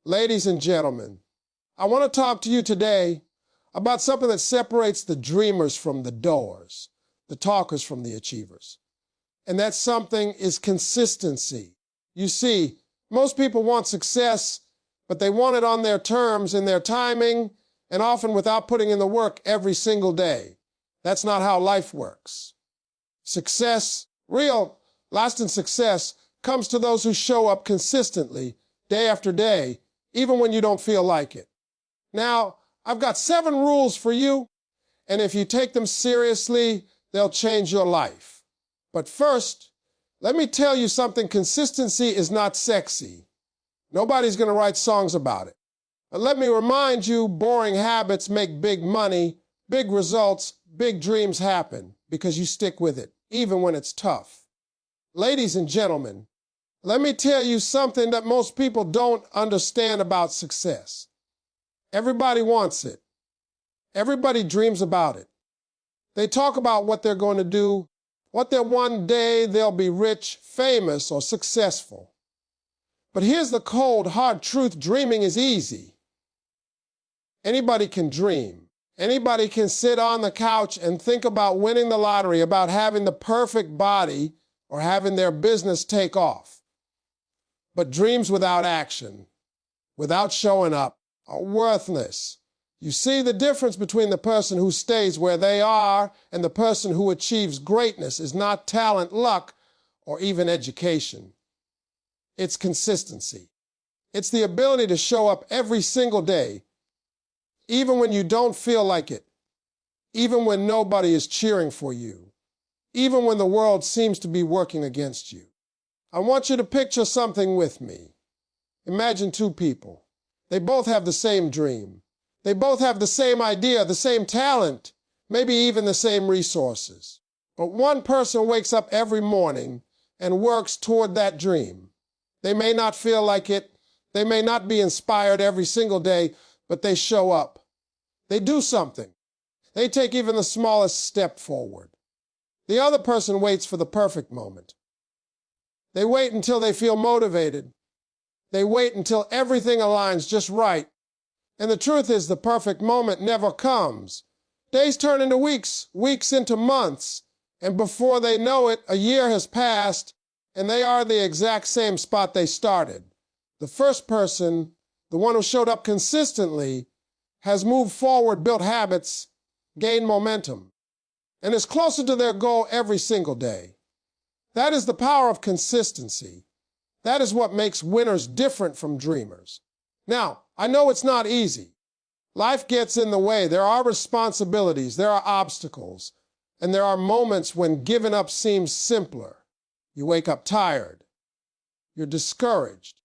Ladies and gentlemen, I want to talk to you today about something that separates the dreamers from the doers, the talkers from the achievers. And that something is consistency. You see, most people want success, but they want it on their terms, in their timing, and often without putting in the work every single day. That's not how life works. Success, real, lasting success, comes to those who show up consistently, day after day, even when you don't feel like it. Now, I've got 7 rules for you, and if you take them seriously, they'll change your life. But first, let me tell you something. Consistency is not sexy. Nobody's going to write songs about it. But let me remind you, boring habits make big money, big results, big dreams happen because you stick with it, even when it's tough. Ladies and gentlemen, let me tell you something that most people don't understand about success. Everybody wants it. Everybody dreams about it. They talk about what they're going to do, what they'll one day they'll be rich, famous, or successful. But here's the cold, hard truth. Dreaming is easy. Anybody can dream. Anybody can sit on the couch and think about winning the lottery, about having the perfect body, or having their business take off. But dreams without action, without showing up, are worthless. You see, the difference between the person who stays where they are and the person who achieves greatness is not talent, luck, or even education. It's consistency. It's the ability to show up every single day, even when you don't feel like it, even when nobody is cheering for you, even when the world seems to be working against you. I want you to picture something with me. Imagine 2 people. They both have the same dream. They both have the same idea, the same talent, maybe even the same resources. But one person wakes up every morning and works toward that dream. They may not feel like it. They may not be inspired every single day, but they show up. They do something. They take even the smallest step forward. The other person waits for the perfect moment. They wait until they feel motivated. They wait until everything aligns just right. And the truth is, the perfect moment never comes. Days turn into weeks, weeks into months, and before they know it, a year has passed, and they are the exact same spot they started. The first person, the one who showed up consistently, has moved forward, built habits, gained momentum, and is closer to their goal every single day. That is the power of consistency. That is what makes winners different from dreamers. Now, I know it's not easy. Life gets in the way. There are responsibilities, there are obstacles, and there are moments when giving up seems simpler. You wake up tired. You're discouraged.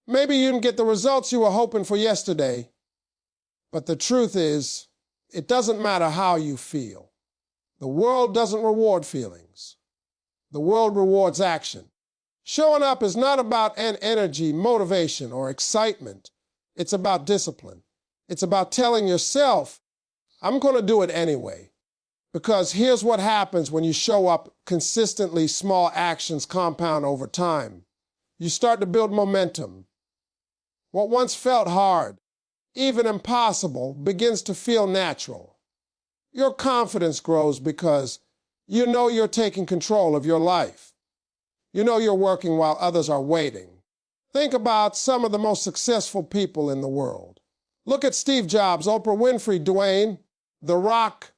Maybe you didn't get the results you were hoping for yesterday. But the truth is, it doesn't matter how you feel. The world doesn't reward feelings. The world rewards action. Showing up is not about energy, motivation, or excitement. It's about discipline. It's about telling yourself, I'm going to do it anyway. Because here's what happens when you show up consistently. Small actions compound over time. You start to build momentum. What once felt hard, even impossible, begins to feel natural. Your confidence grows because you know you're taking control of your life. You know you're working while others are waiting. Think about some of the most successful people in the world. Look at Steve Jobs, Oprah Winfrey, Dwayne, The Rock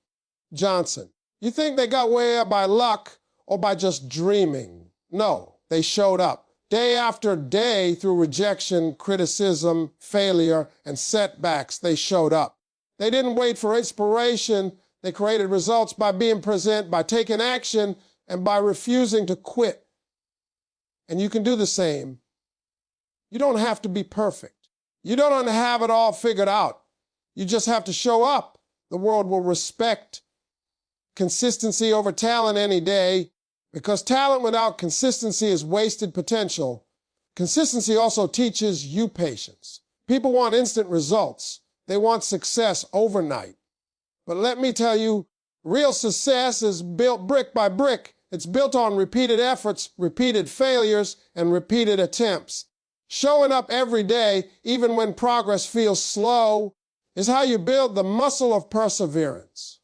Johnson. You think they got way up by luck or by just dreaming? No, they showed up. Day after day, through rejection, criticism, failure, and setbacks, they showed up. They didn't wait for inspiration. They created results by being present, by taking action, and by refusing to quit. And you can do the same. You don't have to be perfect. You don't have it all figured out. You just have to show up. The world will respect consistency over talent any day, because talent without consistency is wasted potential. Consistency also teaches you patience. People want instant results. They want success overnight. But let me tell you, real success is built brick by brick. It's built on repeated efforts, repeated failures, and repeated attempts. Showing up every day, even when progress feels slow, is how you build the muscle of perseverance.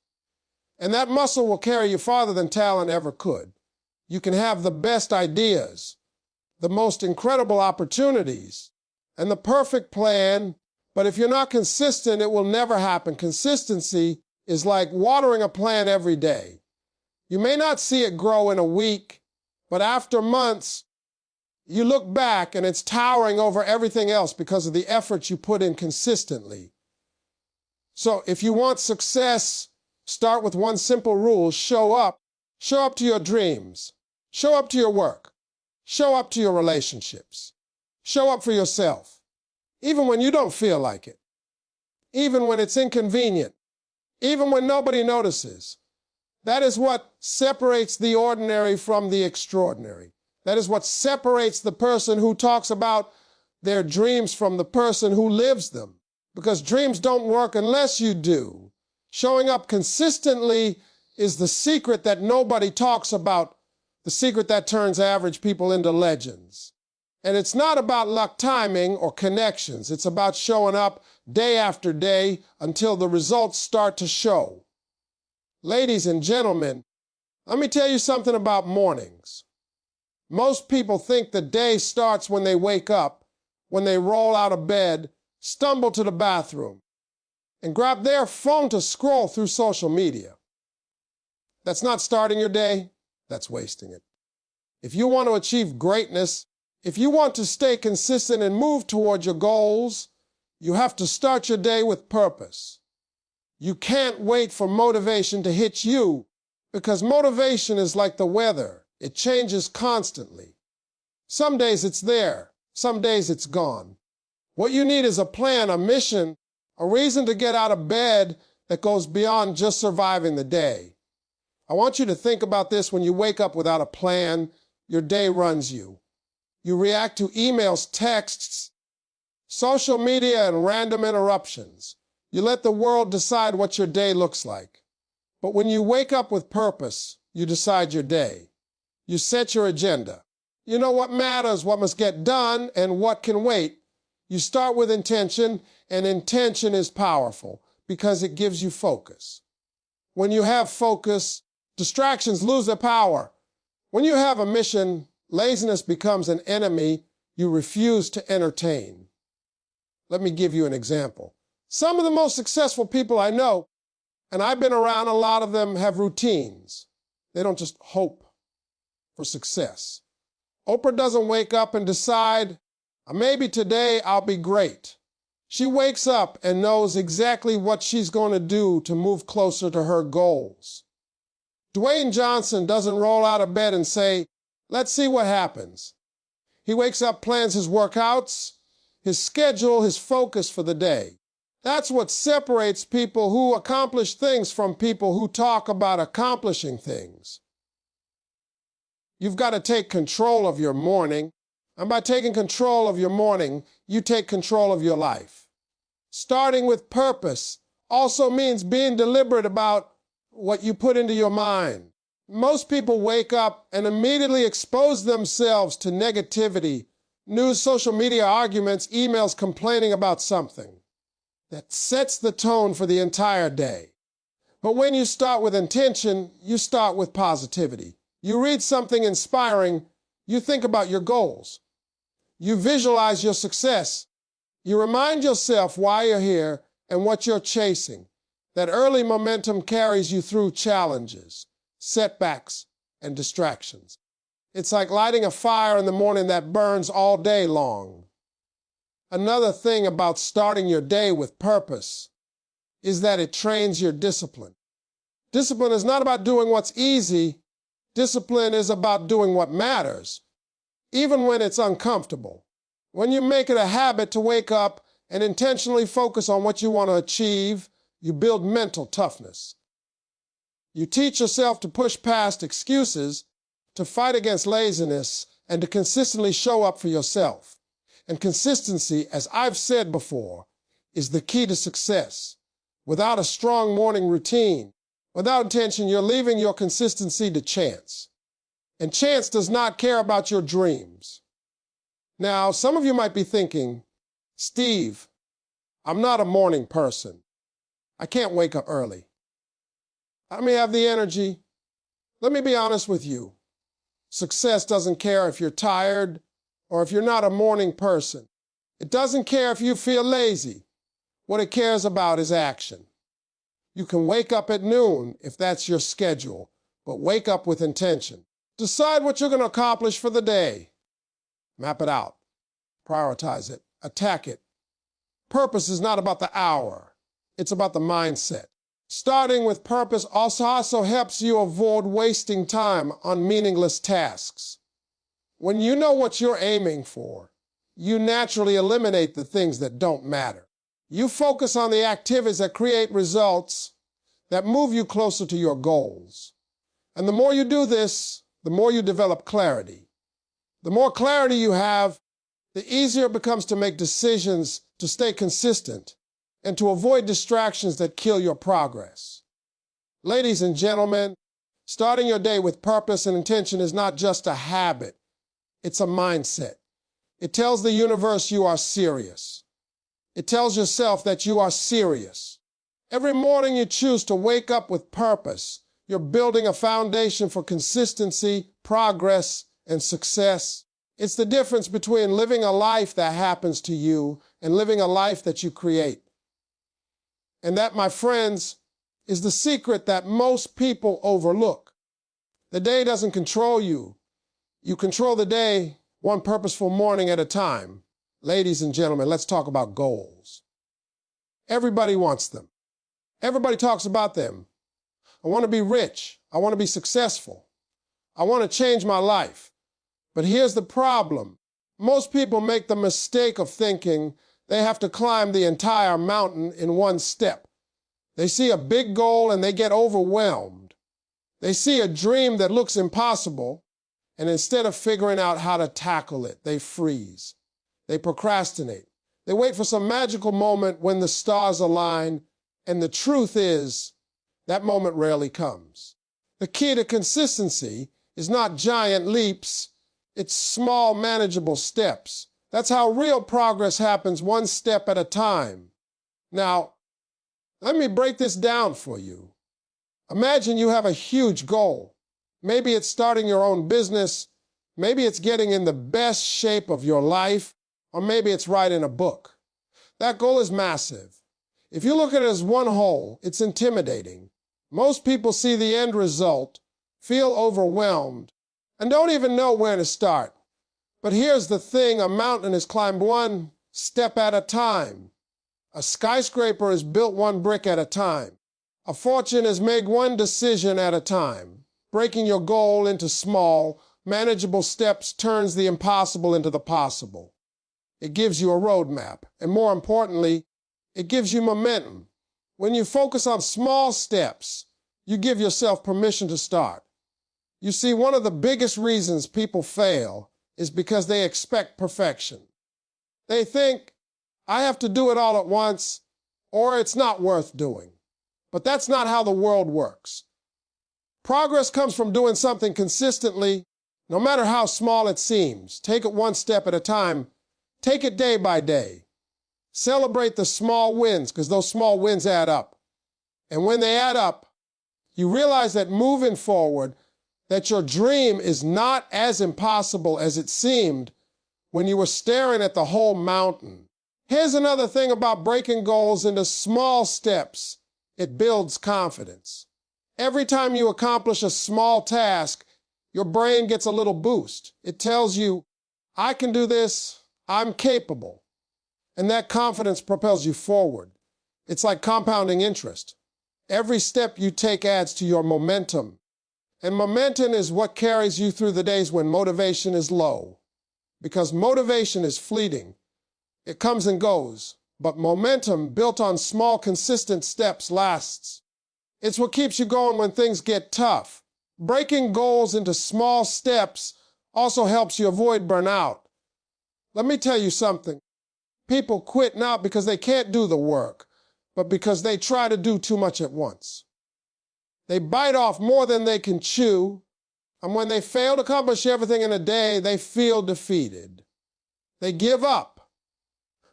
And that muscle will carry you farther than talent ever could. You can have the best ideas, the most incredible opportunities, and the perfect plan, but if you're not consistent, it will never happen. Consistency is like watering a plant every day. You may not see it grow in a week, but after months, you look back and it's towering over everything else because of the effort you put in consistently. So if you want success, start with one simple rule: show up. Show up to your dreams. Show up to your work. Show up to your relationships. Show up for yourself, even when you don't feel like it, even when it's inconvenient, even when nobody notices. That is what separates the ordinary from the extraordinary. That is what separates the person who talks about their dreams from the person who lives them. Because dreams don't work unless you do. Showing up consistently is the secret that nobody talks about, the secret that turns average people into legends. And it's not about luck, timing, or connections. It's about showing up day after day until the results start to show. Ladies and gentlemen, let me tell you something about mornings. Most people think the day starts when they wake up, when they roll out of bed, stumble to the bathroom, and grab their phone to scroll through social media. That's not starting your day, that's wasting it. If you want to achieve greatness, if you want to stay consistent and move toward your goals, you have to start your day with purpose. You can't wait for motivation to hit you, because motivation is like the weather. It changes constantly. Some days it's there, some days it's gone. What you need is a plan, a mission, a reason to get out of bed that goes beyond just surviving the day. I want you to think about this: when you wake up without a plan, your day runs you. You react to emails, texts, social media, and random interruptions. You let the world decide what your day looks like. But when you wake up with purpose, you decide your day. You set your agenda. You know what matters, what must get done, and what can wait. You start with intention, and intention is powerful because it gives you focus. When you have focus, distractions lose their power. When you have a mission, laziness becomes an enemy you refuse to entertain. Let me give you an example. Some of the most successful people I know, and I've been around a lot of them, have routines. They don't just hope for success. Oprah doesn't wake up and decide, maybe today I'll be great. She wakes up and knows exactly what she's going to do to move closer to her goals. Dwayne Johnson doesn't roll out of bed and say, let's see what happens. He wakes up, plans his workouts, his schedule, his focus for the day. That's what separates people who accomplish things from people who talk about accomplishing things. You've got to take control of your morning, and by taking control of your morning, you take control of your life. Starting with purpose also means being deliberate about what you put into your mind. Most people wake up and immediately expose themselves to negativity, news, social media arguments, emails complaining about something. That sets the tone for the entire day. But when you start with intention, you start with positivity. You read something inspiring, you think about your goals. You visualize your success. You remind yourself why you're here and what you're chasing. That early momentum carries you through challenges, setbacks, and distractions. It's like lighting a fire in the morning that burns all day long. Another thing about starting your day with purpose is that it trains your discipline. Discipline is not about doing what's easy. Discipline is about doing what matters, even when it's uncomfortable. When you make it a habit to wake up and intentionally focus on what you want to achieve, you build mental toughness. You teach yourself to push past excuses, to fight against laziness, and to consistently show up for yourself. And consistency, as I've said before, is the key to success. Without a strong morning routine, without intention, you're leaving your consistency to chance. And chance does not care about your dreams. Now, some of you might be thinking, Steve, I'm not a morning person. I can't wake up early. I may have the energy. Let me be honest with you. Success doesn't care if you're tired or if you're not a morning person. It doesn't care if you feel lazy. What it cares about is action. You can wake up at noon if that's your schedule, but wake up with intention. Decide what you're going to accomplish for the day. Map it out. Prioritize it. Attack it. Purpose is not about the hour. It's about the mindset. Starting with purpose also helps you avoid wasting time on meaningless tasks. When you know what you're aiming for, you naturally eliminate the things that don't matter. You focus on the activities that create results that move you closer to your goals. And the more you do this, the more you develop clarity. The more clarity you have, the easier it becomes to make decisions to stay consistent and to avoid distractions that kill your progress. Ladies and gentlemen, starting your day with purpose and intention is not just a habit, it's a mindset. It tells the universe you are serious. It tells yourself that you are serious. Every morning you choose to wake up with purpose. You're building a foundation for consistency, progress, and success. It's the difference between living a life that happens to you and living a life that you create. And that, my friends, is the secret that most people overlook. The day doesn't control you. You control the day one purposeful morning at a time. Ladies and gentlemen, let's talk about goals. Everybody wants them. Everybody talks about them. I want to be rich. I want to be successful. I want to change my life. But here's the problem. Most people make the mistake of thinking they have to climb the entire mountain in one step. They see a big goal and they get overwhelmed. They see a dream that looks impossible, and instead of figuring out how to tackle it, they freeze. They procrastinate. They wait for some magical moment when the stars align, and the truth is, that moment rarely comes. The key to consistency is not giant leaps, it's small, manageable steps. That's how real progress happens, one step at a time. Now, let me break this down for you. Imagine you have a huge goal. Maybe it's starting your own business, maybe it's getting in the best shape of your life, or maybe it's writing a book. That goal is massive. If you look at it as one whole, it's intimidating. Most people see the end result, feel overwhelmed, and don't even know where to start. But here's the thing, a mountain is climbed one step at a time. A skyscraper is built one brick at a time. A fortune is made one decision at a time. Breaking your goal into small, manageable steps turns the impossible into the possible. It gives you a roadmap, and more importantly, it gives you momentum. When you focus on small steps, you give yourself permission to start. You see, one of the biggest reasons people fail is because they expect perfection. They think, I have to do it all at once, or it's not worth doing. But that's not how the world works. Progress comes from doing something consistently, no matter how small it seems. Take it one step at a time. Take it day by day. Celebrate the small wins, because those small wins add up. And when they add up, you realize that moving forward, that your dream is not as impossible as it seemed when you were staring at the whole mountain. Here's another thing about breaking goals into small steps. It builds confidence. Every time you accomplish a small task, your brain gets a little boost. It tells you, I can do this, I'm capable. And that confidence propels you forward. It's like compounding interest. Every step you take adds to your momentum. And momentum is what carries you through the days when motivation is low. Because motivation is fleeting. It comes and goes. But momentum built on small, consistent steps lasts. It's what keeps you going when things get tough. Breaking goals into small steps also helps you avoid burnout. Let me tell you something. People quit not because they can't do the work, but because they try to do too much at once. They bite off more than they can chew, and when they fail to accomplish everything in a day, they feel defeated. They give up.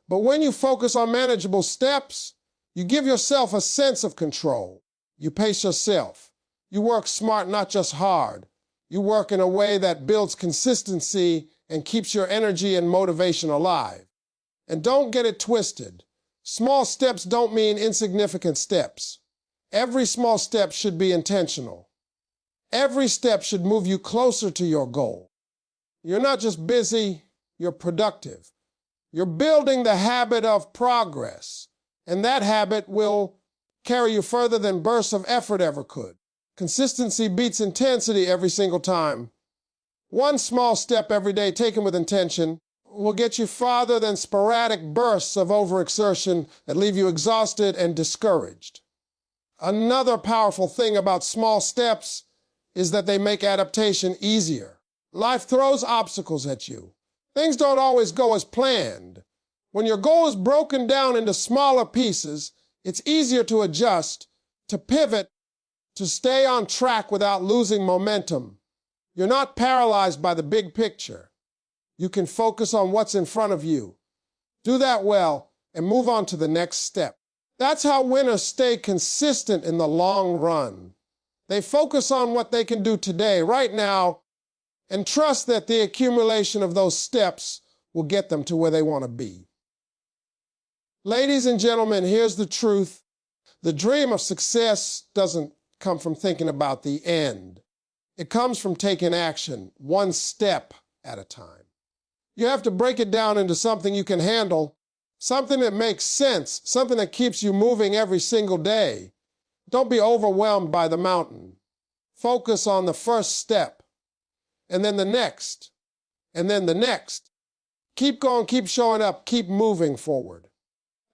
But when you focus on manageable steps, you give yourself a sense of control. You pace yourself. You work smart, not just hard. You work in a way that builds consistency and keeps your energy and motivation alive. And don't get it twisted. Small steps don't mean insignificant steps. Every small step should be intentional. Every step should move you closer to your goal. You're not just busy, you're productive. You're building the habit of progress, and that habit will carry you further than bursts of effort ever could. Consistency beats intensity every single time. One small step every day taken with intention will get you farther than sporadic bursts of overexertion that leave you exhausted and discouraged. Another powerful thing about small steps is that they make adaptation easier. Life throws obstacles at you. Things don't always go as planned. When your goal is broken down into smaller pieces, it's easier to adjust, to pivot, to stay on track without losing momentum. You're not paralyzed by the big picture. You can focus on what's in front of you. Do that well and move on to the next step. That's how winners stay consistent in the long run. They focus on what they can do today, right now, and trust that the accumulation of those steps will get them to where they want to be. Ladies and gentlemen, here's the truth. The dream of success doesn't come from thinking about the end. It comes from taking action, one step at a time. You have to break it down into something you can handle, something that makes sense, something that keeps you moving every single day. Don't be overwhelmed by the mountain. Focus on the first step, and then the next, and then the next. Keep going, keep showing up, keep moving forward.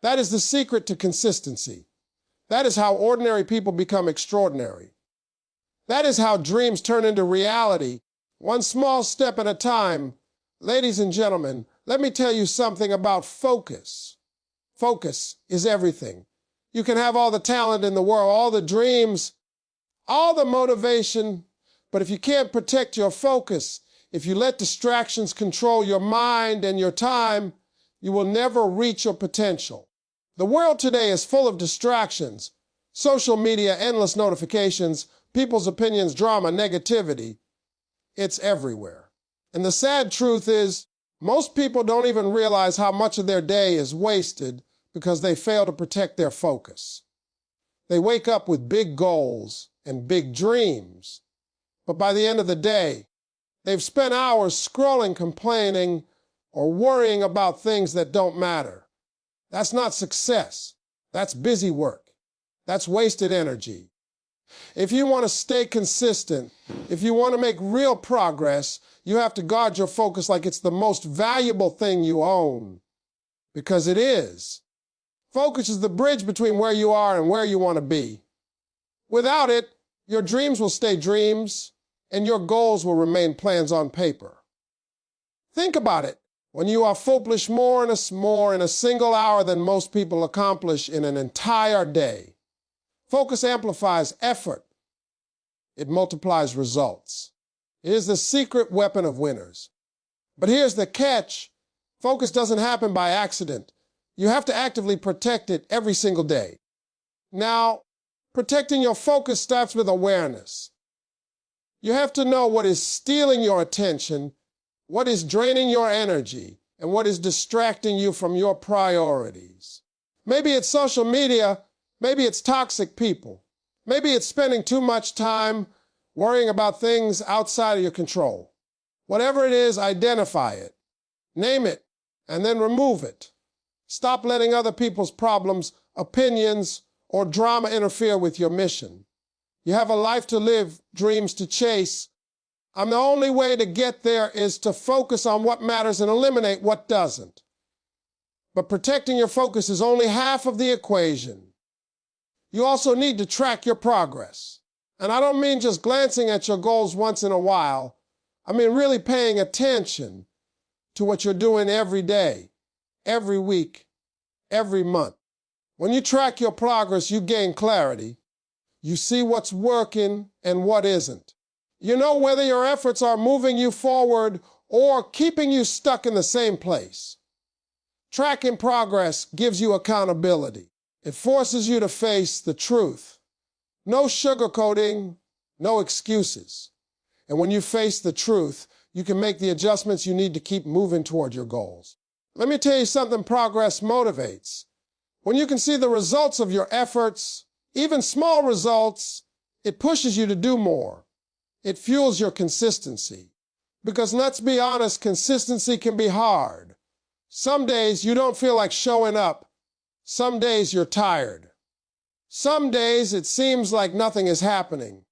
That is the secret to consistency. That is how ordinary people become extraordinary. That is how dreams turn into reality, one small step at a time. Ladies and gentlemen, let me tell you something about focus. Focus is everything. You can have all the talent in the world, all the dreams, all the motivation, but if you can't protect your focus, if you let distractions control your mind and your time, you will never reach your potential. The world today is full of distractions. Social media, endless notifications, people's opinions, drama, negativity. It's everywhere. And the sad truth is, most people don't even realize how much of their day is wasted because they fail to protect their focus. They wake up with big goals and big dreams, but by the end of the day, they've spent hours scrolling, complaining, or worrying about things that don't matter. That's not success. That's busy work. That's wasted energy. If you want to stay consistent, if you want to make real progress, you have to guard your focus like it's the most valuable thing you own, because it is. Focus is the bridge between where you are and where you want to be. Without it, your dreams will stay dreams, and your goals will remain plans on paper. Think about it. When you accomplish more in a single hour than most people accomplish in an entire day, focus amplifies effort. It multiplies results. It is the secret weapon of winners. But here's the catch. Focus doesn't happen by accident. You have to actively protect it every single day. Now, protecting your focus starts with awareness. You have to know what is stealing your attention, what is draining your energy, and what is distracting you from your priorities. Maybe it's social media, maybe it's toxic people. Maybe it's spending too much time worrying about things outside of your control. Whatever it is, identify it, name it, and then remove it. Stop letting other people's problems, opinions, or drama interfere with your mission. You have a life to live, dreams to chase. And the only way to get there is to focus on what matters and eliminate what doesn't. But protecting your focus is only half of the equation. You also need to track your progress. And I don't mean just glancing at your goals once in a while. I mean really paying attention to what you're doing every day, every week, every month. When you track your progress, you gain clarity. You see what's working and what isn't. You know whether your efforts are moving you forward or keeping you stuck in the same place. Tracking progress gives you accountability. It forces you to face the truth. No sugarcoating, no excuses. And when you face the truth, you can make the adjustments you need to keep moving toward your goals. Let me tell you something progress motivates. When you can see the results of your efforts, even small results, it pushes you to do more. It fuels your consistency. Because let's be honest, consistency can be hard. Some days you don't feel like showing up. Some days you're tired. Some days it seems like nothing is happening.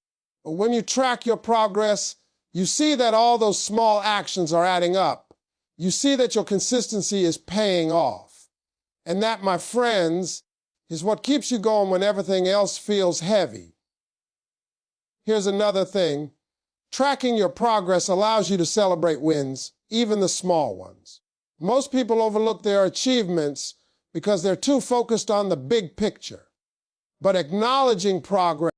But when you track your progress, you see that all those small actions are adding up. You see that your consistency is paying off. And that, my friends, is what keeps you going when everything else feels heavy. Here's another thing. Tracking your progress allows you to celebrate wins, even the small ones. Most people overlook their achievements because they're too focused on the big picture. But acknowledging progress